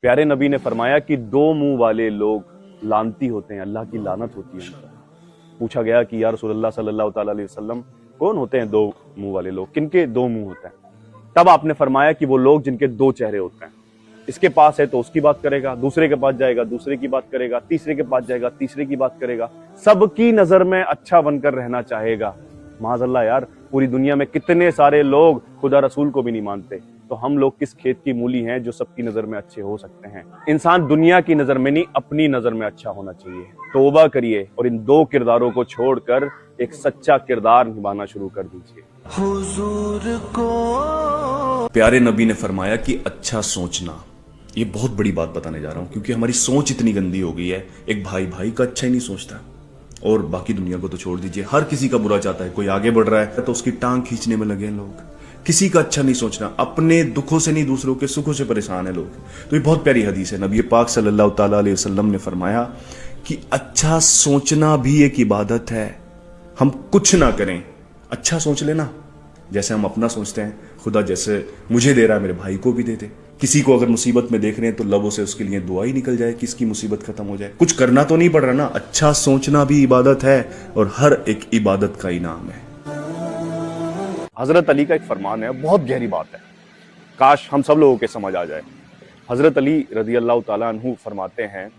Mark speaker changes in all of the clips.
Speaker 1: प्यारे नबी ने फरमाया कि दो मुंह वाले लोग लानती होते हैं, अल्लाह की लानत होती है। पूछा गया कि या रसूलल्लाह सल्लल्लाहु ताला अलैहि वसल्लम, कौन होते हैं दो मुंह वाले लोग, किनके दो मुंह होते हैं? तब आपने फरमाया कि वो लोग जिनके दो चेहरे होते हैं, इसके पास है तो उसकी बात करेगा, दूसरे के पास जाएगा दूसरे की बात करेगा, तीसरे के पास जाएगा तीसरे की बात करेगा, सबकी नजर में अच्छा बनकर रहना चाहेगा। माज़अल्लाह यार, पूरी दुनिया में कितने सारे लोग खुदा रसूल को भी नहीं मानते, तो हम लोग किस खेत की मूली हैं जो सबकी नजर में अच्छे हो सकते हैं। इंसान दुनिया की नजर में नहीं, अपनी नजर में अच्छा होना चाहिए। तौबा करिए और इन दो किरदारों को छोड़कर एक सच्चा किरदार निभाना शुरू कर दीजिए। हुजूर को प्यारे नबी ने फरमाया कि अच्छा सोचना, ये बहुत बड़ी बात बताने जा रहा हूं, क्योंकि हमारी सोच इतनी गंदी हो गई है। एक भाई भाई का अच्छा ही नहीं सोचता, और बाकी दुनिया को तो छोड़ दीजिए, हर किसी का बुरा चाहता है। कोई आगे बढ़ रहा है तो उसकी टांग खींचने में लगे लोग, किसी का अच्छा नहीं सोचना, अपने दुखों से नहीं दूसरों के सुखों से परेशान है लोग। तो ये बहुत प्यारी हदीस है। नबी पाक सल्लल्लाहु ताला अलैहि वसल्लम ने फरमाया कि अच्छा सोचना भी एक इबादत है। हम कुछ ना करें, अच्छा सोच लेना। जैसे हम अपना सोचते हैं, खुदा जैसे मुझे दे रहा है मेरे भाई को भी दे दे। किसी को अगर मुसीबत में देख रहे हैं तो लबों से उसके लिए दुआ ही निकल जाए कि इसकी मुसीबत खत्म हो जाए। कुछ करना तो नहीं पड़ रहा ना। अच्छा सोचना भी इबादत है, और हर एक इबादत का इनाम है। हजरत अली का एक फरमान है, बहुत गहरी बात है, काश हम सब लोगों के समझ आ जाए। हजरत अली रजी अल्लाह ताला अन्हु फरमाते हैं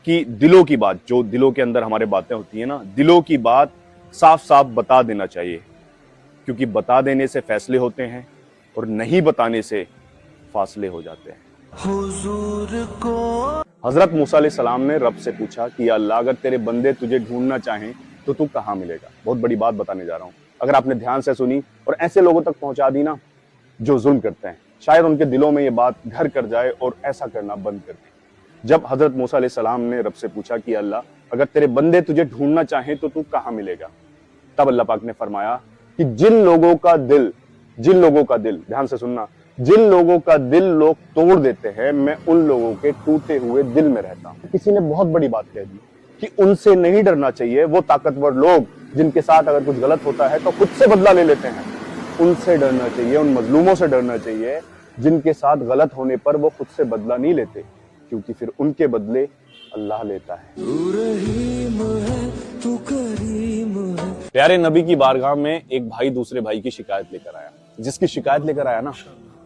Speaker 1: कि दिलों की बात, जो दिलों के अंदर हमारे बातें होती है ना, दिलों की बात साफ साफ बता देना चाहिए, क्योंकि बता देने से फैसले होते हैं और नहीं बताने से फासले हो जाते हैं। हुजूर को हजरत मूसा अलैहिस्सलाम ने रब से पूछा कि या अल्लाह, अगर तेरे बंदे तुझे ढूंढना चाहें तो तू कहाँ मिलेगा? बहुत बड़ी बात बताने जा रहा हूँ। अगर आपने ध्यान से सुनी और ऐसे लोगों तक पहुंचा दी ना जो जुल्म करते हैं, शायद उनके दिलों में ये बात घर कर जाए और ऐसा करना बंद कर दे। जब हजरत मूसा अलैहिस्सलाम ने रब से पूछा कि अल्लाह, अगर तेरे बंदे तुझे ढूंढना चाहें तो तू कहाँ मिलेगा, तब अल्लाह पाक ने फरमाया कि जिन लोगों का दिल, ध्यान से सुनना, जिन लोगों का दिल लोग तोड़ देते हैं, मैं उन लोगों के टूटे हुए दिल में रहता हूं। किसी ने बहुत बड़ी बात कह दी कि उनसे नहीं डरना चाहिए। वो ताकतवर लोग जिनके साथ अगर कुछ गलत होता है तो खुद से बदला ले लेते हैं, उनसे डरना चाहिए, उन मजलूमों से डरना चाहिए जिनके साथ गलत होने पर वो खुद से बदला नहीं लेते, क्योंकि फिर उनके बदले अल्लाह लेता है। प्यारे नबी की बारगाह में एक भाई दूसरे भाई की शिकायत लेकर आया। जिसकी शिकायत लेकर आया ना,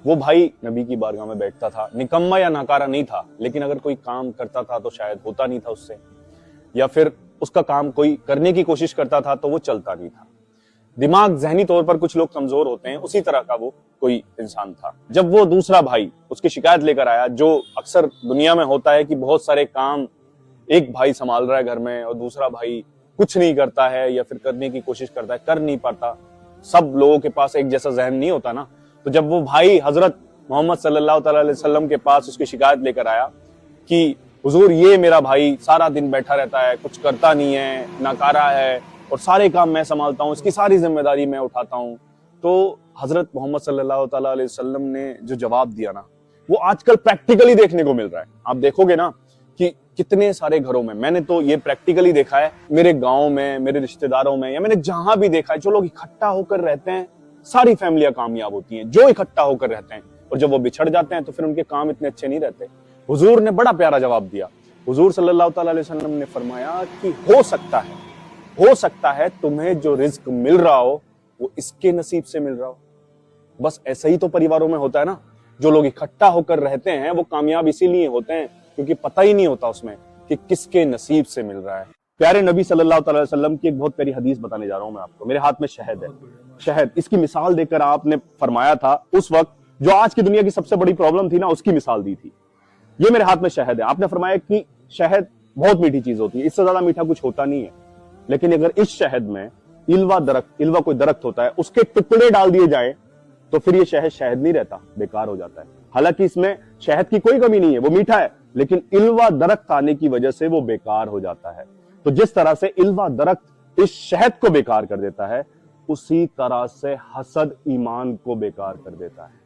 Speaker 1: वो भाई नबी की बारगाह में बैठता था, निकम्मा या नाकारा नहीं था, लेकिन अगर कोई काम करता था तो शायद होता नहीं था उससे, या फिर उसका काम कोई करने की कोशिश करता था तो वो चलता नहीं था। दिमाग जहनी तौर पर कुछ लोग कमजोर होते हैं, उसी तरह का वो कोई इंसान था। जब वो दूसरा भाई उसकी शिकायत लेकर आया, जो अक्सर दुनिया में होता है कि बहुत सारे काम एक भाई संभाल रहा है घर में और दूसरा भाई कुछ नहीं करता है या फिर करने की कोशिश करता है, कर नहीं पाता, सब लोगों के पास एक जैसा जहन नहीं होता ना। तो जब वो भाई हजरत मोहम्मद सल्लल्लाहु अलैहि वसल्लम के पास उसकी शिकायत लेकर आया कि हुजूर, ये मेरा भाई सारा दिन बैठा रहता है, कुछ करता नहीं है, नाकारा है, और सारे काम मैं संभालता हूँ, इसकी सारी जिम्मेदारी मैं उठाता हूँ, तो हजरत मोहम्मद सल्लल्लाहु अलैहि वसल्लम ने जो जवाब दिया ना, वो आजकल प्रैक्टिकली देखने को मिल रहा है। आप देखोगे ना कि कितने सारे घरों में, मैंने तो ये प्रैक्टिकली देखा है, मेरे गांव में, मेरे रिश्तेदारों में, या मैंने जहां भी देखा है, जो लोग इकट्ठा होकर रहते हैं, सारी फैमिलियां कामयाब होती हैं जो इकट्ठा होकर रहते हैं, और जब वो बिछड़ जाते हैं तो फिर उनके काम इतने अच्छे नहीं रहते। हुजूर ने बड़ा प्यारा जवाब दिया। हुजूर सल्लल्लाहु अलैहि वसल्लम ने फरमाया कि हो सकता है तुम्हें जो रिज्क मिल रहा हो वो इसके नसीब से मिल रहा हो। बस ऐसा ही तो परिवारों में होता है ना। जो लोग इकट्ठा होकर रहते हैं वो कामयाब इसीलिए होते हैं क्योंकि पता ही नहीं होता उसमें कि किसके नसीब से मिल रहा है। प्यारे नबी सल्लल्लाहु अलैहि वसल्लम की एक बहुत प्यारी हदीस बताने जा रहा हूं मैं आपको। मेरे हाथ में शहद है, शहद, इसकी मिसाल देकर आपने फरमाया था उस वक्त जो आज की दुनिया की सबसे बड़ी प्रॉब्लम थी ना, उसकी मिसाल दी थी। ये मेरे हाथ में शहद है। आपने फरमाया कि शहद बहुत मीठी चीज होती है, इससे ज्यादा मीठा कुछ होता नहीं है, लेकिन अगर इस शहद में इल्वा कोई दरख्त होता है, उसके टुकड़े डाल दिए जाए तो फिर ये शहद शहद नहीं रहता, बेकार हो जाता है। हालांकि इसमें शहद की कोई कमी नहीं है, वो मीठा है, लेकिन इल्वा दरख्त आने की वजह से वो बेकार हो जाता है। तो जिस तरह से इल्वा दरख्त इस शहद को बेकार कर देता है, उसी तरह से हसद ईमान को बेकार कर देता है।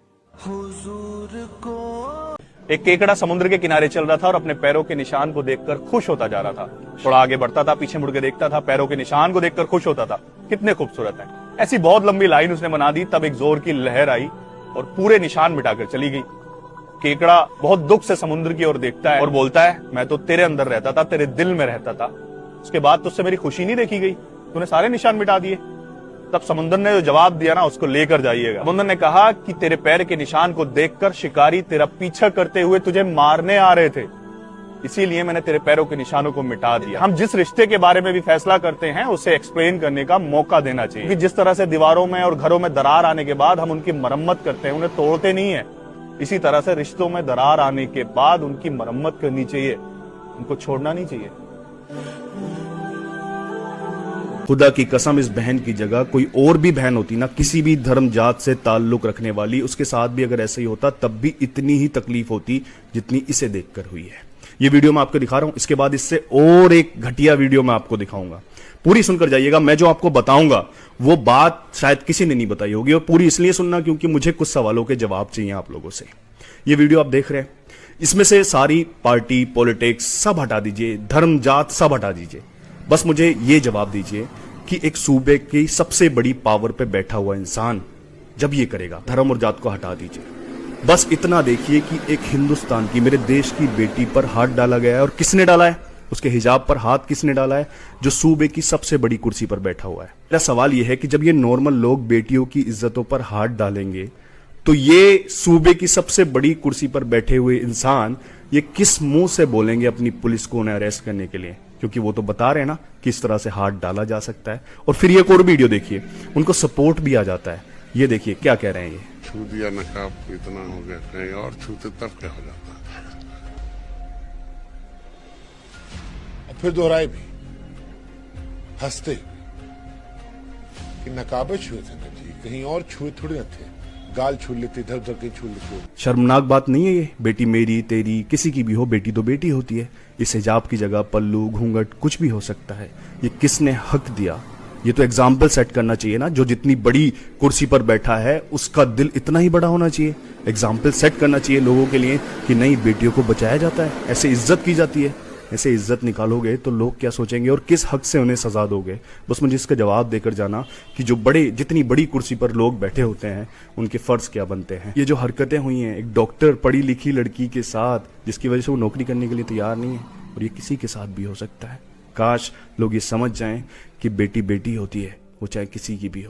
Speaker 1: हुजूर को एक केकड़ा समुद्र के किनारे चल रहा था और अपने पैरों के निशान को देखकर खुश होता जा रहा था। थोड़ा आगे बढ़ता था, पीछे मुड़ के देखता था, पैरों के निशान को देखकर खुश होता था, कितने खूबसूरत हैं। ऐसी बहुत लंबी लाइन उसने बना दी, तब एक जोर की लहर आई और पूरे निशान मिटाकर चली गई। केकड़ा बहुत दुख से समुद्र की ओर देखता है और बोलता है, मैं तो तेरे अंदर रहता था, तेरे दिल में रहता था, उसके बाद तुझसे मेरी खुशी नहीं देखी गई, तूने सारे निशान मिटा दिए। तब समुद्र ने जो जवाब दिया ना, उसको लेकर जाइएगा। समुद्र ने कहा कि तेरे पैर के निशान को देखकर शिकारी तेरा पीछा करते हुए तुझे मारने आ रहे थे, इसीलिए मैंने तेरे पैरों के निशानों को मिटा दिया। हम जिस रिश्ते के बारे में भी फैसला करते हैं उसे एक्सप्लेन करने का मौका देना चाहिए, क्योंकि जिस तरह से दीवारों में और घरों में दरार आने के बाद हम उनकी मरम्मत करते हैं, उन्हें तोड़ते नहीं है, इसी तरह से रिश्तों में दरार आने के बाद उनकी मरम्मत करनी चाहिए, उनको छोड़ना नहीं चाहिए।
Speaker 2: खुदा की कसम, इस बहन की जगह कोई और भी बहन होती ना, किसी भी धर्म जात से ताल्लुक रखने वाली, उसके साथ भी अगर ऐसे ही होता तब भी इतनी ही तकलीफ होती जितनी इसे देखकर हुई है। ये वीडियो मैं आपको दिखा रहा हूं, इसके बाद इससे और एक घटिया वीडियो मैं आपको दिखाऊंगा। पूरी सुनकर जाइएगा। मैं जो आपको बताऊंगा वो बात शायद किसी ने नहीं बताई होगी, और पूरी इसलिए सुनना क्योंकि मुझे कुछ सवालों के जवाब चाहिए आप लोगों से। ये वीडियो आप देख रहे हैं, इसमें से सारी पार्टी पॉलिटिक्स सब हटा दीजिए, धर्म जात सब हटा दीजिए, बस मुझे ये जवाब दीजिए कि एक सूबे की सबसे बड़ी पावर पे बैठा हुआ इंसान जब ये करेगा, धर्म और जात को हटा दीजिए, बस इतना देखिए कि एक हिंदुस्तान की, मेरे देश की बेटी पर हाथ डाला गया है, और किसने डाला है, उसके हिजाब पर हाथ किसने डाला है, जो सूबे की सबसे बड़ी कुर्सी पर बैठा हुआ है। मेरा सवाल यह है कि जब ये नॉर्मल लोग बेटियों की इज्जतों पर हाथ डालेंगे तो ये सूबे की सबसे बड़ी कुर्सी पर बैठे हुए इंसान ये किस मुंह से बोलेंगे अपनी पुलिस को उन्हें अरेस्ट करने के लिए, क्योंकि वो तो बता रहे हैं ना किस तरह से हाथ डाला जा सकता है। और फिर ये एक और वीडियो देखिए, उनको सपोर्ट भी आ जाता है। ये देखिए क्या कह रहे हैं ये।
Speaker 3: छू दिया नकाब, इतना हो गया, कहीं और छूते तब क्या हो जाता।
Speaker 4: फिर दोहराए भी हंसते कि नकाबे छुए थे ना जी, कहीं और छुए थोड़े न थे, गाल छू लेते, इधर उधर कहीं छू लेते।
Speaker 2: शर्मनाक बात नहीं है ये? बेटी मेरी तेरी किसी की भी हो, बेटी तो बेटी होती है। इस हिजाब की जगह पल्लू घूंघट कुछ भी हो सकता है। ये किसने हक दिया? ये तो एग्जाम्पल सेट करना चाहिए ना, जो जितनी बड़ी कुर्सी पर बैठा है उसका दिल इतना ही बड़ा होना चाहिए। एग्जाम्पल सेट करना चाहिए लोगों के लिए कि नहीं, बेटियों को बचाया जाता है, ऐसे इज्जत की जाती है। ऐसे इज्जत निकालोगे तो लोग क्या सोचेंगे और किस हक से उन्हें सजा दोगे? बस मुझे इसका जवाब देकर जाना कि जो जितनी बड़ी कुर्सी पर लोग बैठे होते हैं उनके फर्ज क्या बनते हैं। ये जो हरकतें हुई हैं एक डॉक्टर पढ़ी लिखी लड़की के साथ, जिसकी वजह से वो नौकरी करने के लिए तैयार नहीं है, और ये किसी के साथ भी हो सकता है। काश लोग ये समझ जाएं कि बेटी बेटी होती है, वो चाहे किसी की भी हो।